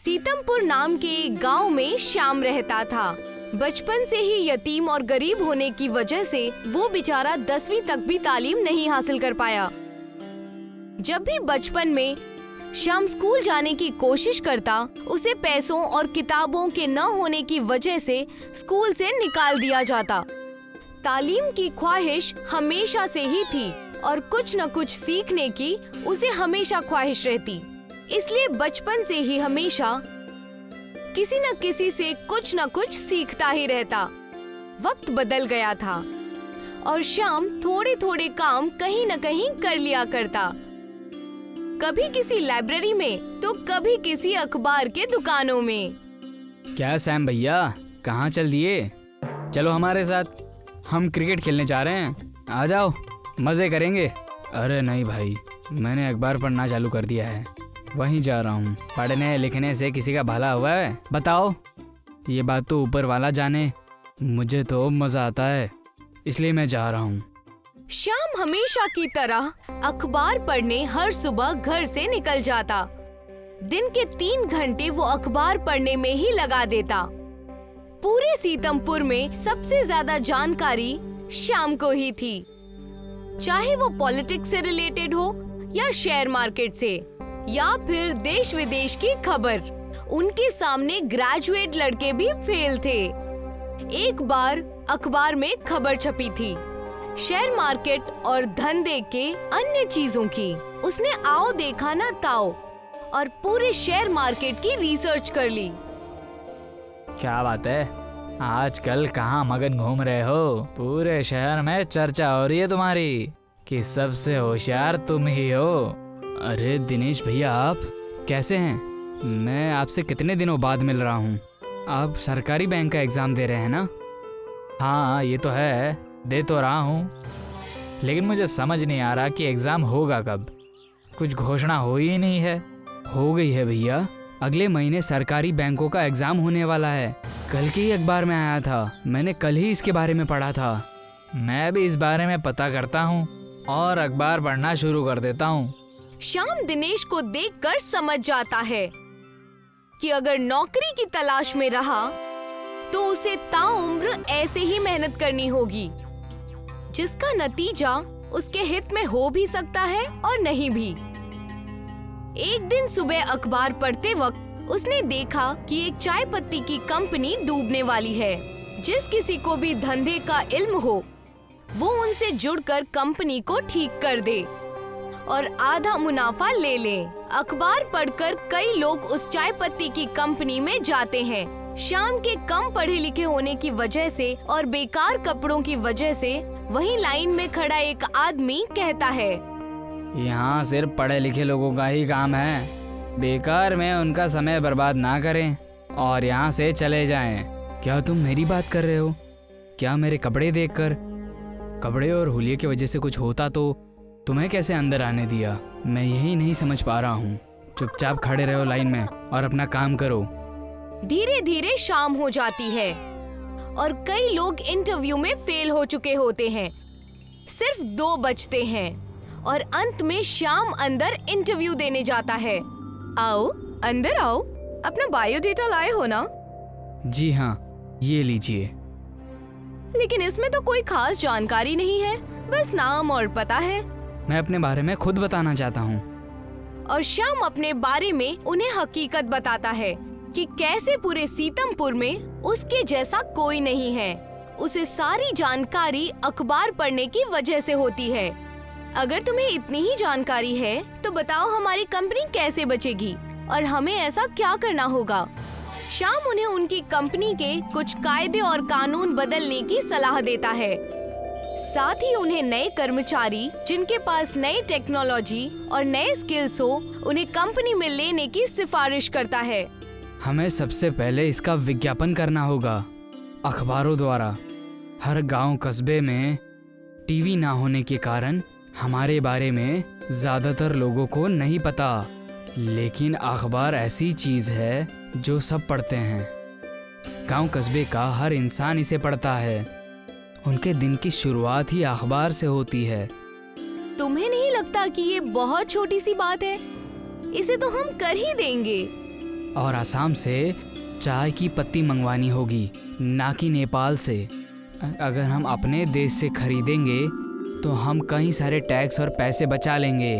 सीतमपुर नाम के एक गांव में श्याम रहता था। बचपन से ही यतीम और गरीब होने की वजह से वो बेचारा 10वीं तक भी तालीम नहीं हासिल कर पाया। जब भी बचपन में श्याम स्कूल जाने की कोशिश करता, उसे पैसों और किताबों के न होने की वजह से स्कूल से निकाल दिया जाता। तालीम की ख्वाहिश हमेशा से ही थी और कुछ न कुछ सीखने की उसे हमेशा ख्वाहिश रहती। इसलिए बचपन से ही हमेशा किसी न किसी से कुछ न कुछ सीखता ही रहता। वक्त बदल गया था और श्याम थोड़े थोड़े काम कहीं न कहीं कर लिया करता, कभी किसी लाइब्रेरी में तो कभी किसी अखबार के दुकानों में। क्या सैम भैया, कहाँ चल दिए? चलो हमारे साथ, हम क्रिकेट खेलने जा रहे हैं, आ जाओ, मजे करेंगे। अरे नहीं भाई, मैंने अखबार पढ़ना चालू कर दिया है, वहीं जा रहा हूँ। पढ़ने लिखने से किसी का भला हुआ है? बताओ। ये बात तो ऊपर वाला जाने, मुझे तो मजा आता है, इसलिए मैं जा रहा हूँ। श्याम हमेशा की तरह अखबार पढ़ने हर सुबह घर से निकल जाता। दिन के 3 घंटे वो अखबार पढ़ने में ही लगा देता। पूरे सीतमपुर में सबसे ज्यादा जानकारी श्याम को ही थी, चाहे वो पॉलिटिक्स से रिलेटेड हो या शेयर मार्केट से या फिर देश विदेश की खबर। उनके सामने ग्रेजुएट लड़के भी फेल थे। एक बार अखबार में खबर छपी थी शेयर मार्केट और धंधे के अन्य चीजों की। उसने आओ देखा ना ताओ और पूरे शेयर मार्केट की रिसर्च कर ली। क्या बात है, आजकल कहाँ मगन घूम रहे हो? पूरे शहर में चर्चा हो रही है तुम्हारी कि सबसे होशियार तुम ही हो। अरे दिनेश भैया, आप कैसे हैं? मैं आपसे कितने दिनों बाद मिल रहा हूँ। आप सरकारी बैंक का एग्जाम दे रहे हैं ना? हाँ ये तो है, दे तो रहा हूँ, लेकिन मुझे समझ नहीं आ रहा कि एग्ज़ाम होगा कब। कुछ घोषणा हो ही नहीं है। हो गई है भैया, अगले महीने सरकारी बैंकों का एग्ज़ाम होने वाला है। कल के ही अखबार में आया था, मैंने कल ही इसके बारे में पढ़ा था। मैं भी इस बारे में पता करता हूँ और अखबार पढ़ना शुरू कर देता हूँ। श्याम दिनेश को देखकर समझ जाता है कि अगर नौकरी की तलाश में रहा तो उसे ताउम्र ऐसे ही मेहनत करनी होगी, जिसका नतीजा उसके हित में हो भी सकता है और नहीं भी। एक दिन सुबह अखबार पढ़ते वक्त उसने देखा कि एक चाय पत्ती की कंपनी डूबने वाली है। जिस किसी को भी धंधे का इल्म हो वो उनसे जुड़कर कंपनी को ठीक कर दे और आधा मुनाफा ले ले। अखबार पढ़कर कई लोग उस चाय पत्ती की कंपनी में जाते हैं। श्याम के कम पढ़े लिखे होने की वजह से और बेकार कपड़ों की वजह से वहीं लाइन में खड़ा एक आदमी कहता है, यहाँ सिर्फ पढ़े लिखे लोगों का ही काम है, बेकार में उनका समय बर्बाद ना करें और यहाँ से चले जाएं। क्या तुम मेरी बात कर रहे हो? क्या मेरे कपड़े देखकर? कपड़े और हुलिये की वजह से कुछ होता तो तुम्हें कैसे अंदर आने दिया? मैं यही नहीं समझ पा रहा हूँ। चुपचाप खड़े रहो लाइन में और अपना काम करो। धीरे धीरे शाम हो जाती है और कई लोग इंटरव्यू में फेल हो चुके होते हैं। सिर्फ 2 बचते हैं और अंत में श्याम अंदर इंटरव्यू देने जाता है। आओ अंदर आओ, अपना बायोडेटा लाए हो ना? जी हाँ, ये लीजिए। लेकिन इसमें तो कोई खास जानकारी नहीं है, बस नाम और पता है। मैं अपने बारे में खुद बताना चाहता हूँ। और श्याम अपने बारे में उन्हें हकीकत बताता है कि कैसे पूरे सीतमपुर में उसके जैसा कोई नहीं है। उसे सारी जानकारी अखबार पढ़ने की वजह से होती है। अगर तुम्हें इतनी ही जानकारी है तो बताओ हमारी कंपनी कैसे बचेगी और हमें ऐसा क्या करना होगा। श्याम उन्हें उनकी कंपनी के कुछ कायदे और कानून बदलने की सलाह देता है। साथ ही उन्हें नए कर्मचारी जिनके पास नई टेक्नोलॉजी और नए स्किल्स हो उन्हें कंपनी में लेने की सिफारिश करता है। हमें सबसे पहले इसका विज्ञापन करना होगा अखबारों द्वारा। हर गांव कस्बे में टीवी ना होने के कारण हमारे बारे में ज़्यादातर लोगों को नहीं पता, लेकिन अखबार ऐसी चीज़ है जो सब पढ़ते हैं। गांव कस्बे का हर इंसान इसे पढ़ता है। उनके दिन की शुरुआत ही अखबार से होती है। तुम्हें नहीं लगता कि ये बहुत छोटी सी बात है? इसे तो हम कर ही देंगे। और असम से चाय की पत्ती मंगवानी होगी, ना कि नेपाल से। अगर हम अपने देश से खरीदेंगे तो हम कई सारे टैक्स और पैसे बचा लेंगे।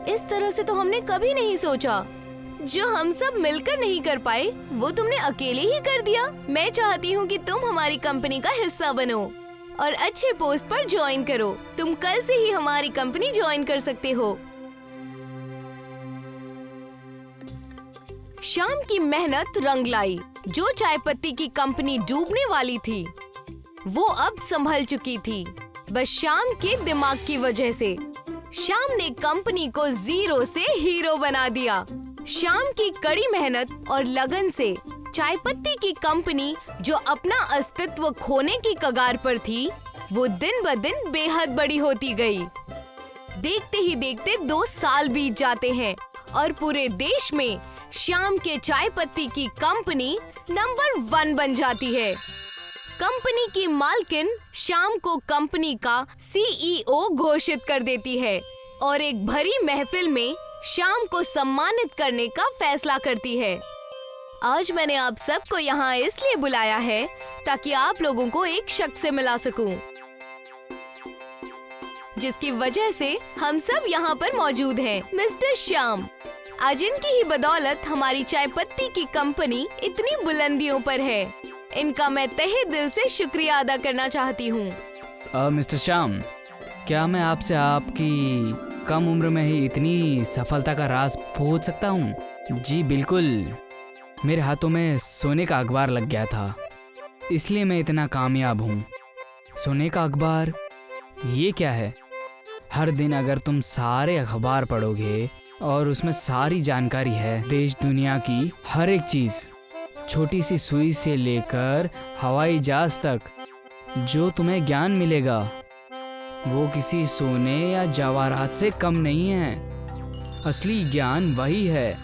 इस तरह से तो हमने कभी नहीं सोचा। जो हम सब मिलकर नहीं कर पाए वो तुमने अकेले ही कर दिया। मैं चाहती हूँ कि तुम हमारी कंपनी का हिस्सा बनो और अच्छे पोस्ट पर ज्वाइन करो। तुम कल से ही हमारी कंपनी ज्वाइन कर सकते हो। शाम की मेहनत रंग लाई। जो चाय पत्ती की कंपनी डूबने वाली थी वो अब संभल चुकी थी, बस शाम के दिमाग की वजह से। शाम ने कंपनी को जीरो से हीरो बना दिया। शाम की कड़ी मेहनत और लगन से चाय पत्ती की कंपनी जो अपना अस्तित्व खोने की कगार पर थी, वो दिन ब दिन बेहद बड़ी होती गई। देखते ही देखते 2 साल बीत जाते हैं और पूरे देश में शाम के चाय पत्ती की कंपनी नंबर 1 बन जाती है। कंपनी की मालकिन शाम को कंपनी का CEO घोषित कर देती है और एक भरी महफिल में शाम को सम्मानित करने का फैसला करती है। आज मैंने आप सबको यहाँ इसलिए बुलाया है ताकि आप लोगों को एक शख्स से मिला सकूं, जिसकी वजह से हम सब यहाँ पर मौजूद हैं, मिस्टर श्याम। आज इनकी ही बदौलत हमारी चाय पत्ती की कंपनी इतनी बुलंदियों पर है। इनका मैं तहे दिल से शुक्रिया अदा करना चाहती हूँ। मिस्टर श्याम, क्या मैं आपसे आपकी कम उम्र में ही इतनी सफलता का राज पूछ सकता हूँ? जी बिल्कुल। मेरे हाथों में सोने का अखबार लग गया था, इसलिए मैं इतना कामयाब हूँ। सोने का अखबार? ये क्या है? हर दिन अगर तुम सारे अखबार पढ़ोगे और उसमें सारी जानकारी है, देश दुनिया की हर एक चीज़, छोटी सी सुई से लेकर हवाई जहाज तक, जो तुम्हें ज्ञान मिलेगा वो किसी सोने या जवाहरात से कम नहीं है। असली ज्ञान वही है।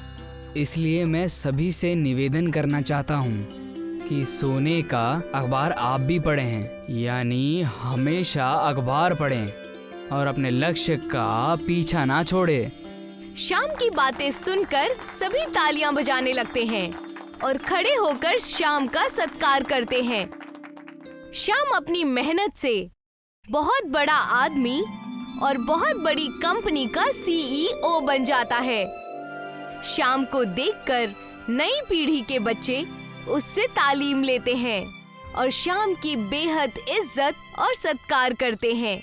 इसलिए मैं सभी से निवेदन करना चाहता हूँ कि सोने का अखबार आप भी पढ़ें, यानी हमेशा अखबार पढ़ें और अपने लक्ष्य का पीछा ना छोड़े। शाम की बातें सुनकर सभी तालियां बजाने लगते हैं और खड़े होकर शाम का सत्कार करते हैं। शाम अपनी मेहनत से बहुत बड़ा आदमी और बहुत बड़ी कंपनी का CEO बन जाता है। शाम को देखकर नई पीढ़ी के बच्चे उससे तालीम लेते हैं और शाम की बेहद इज्जत और सत्कार करते हैं।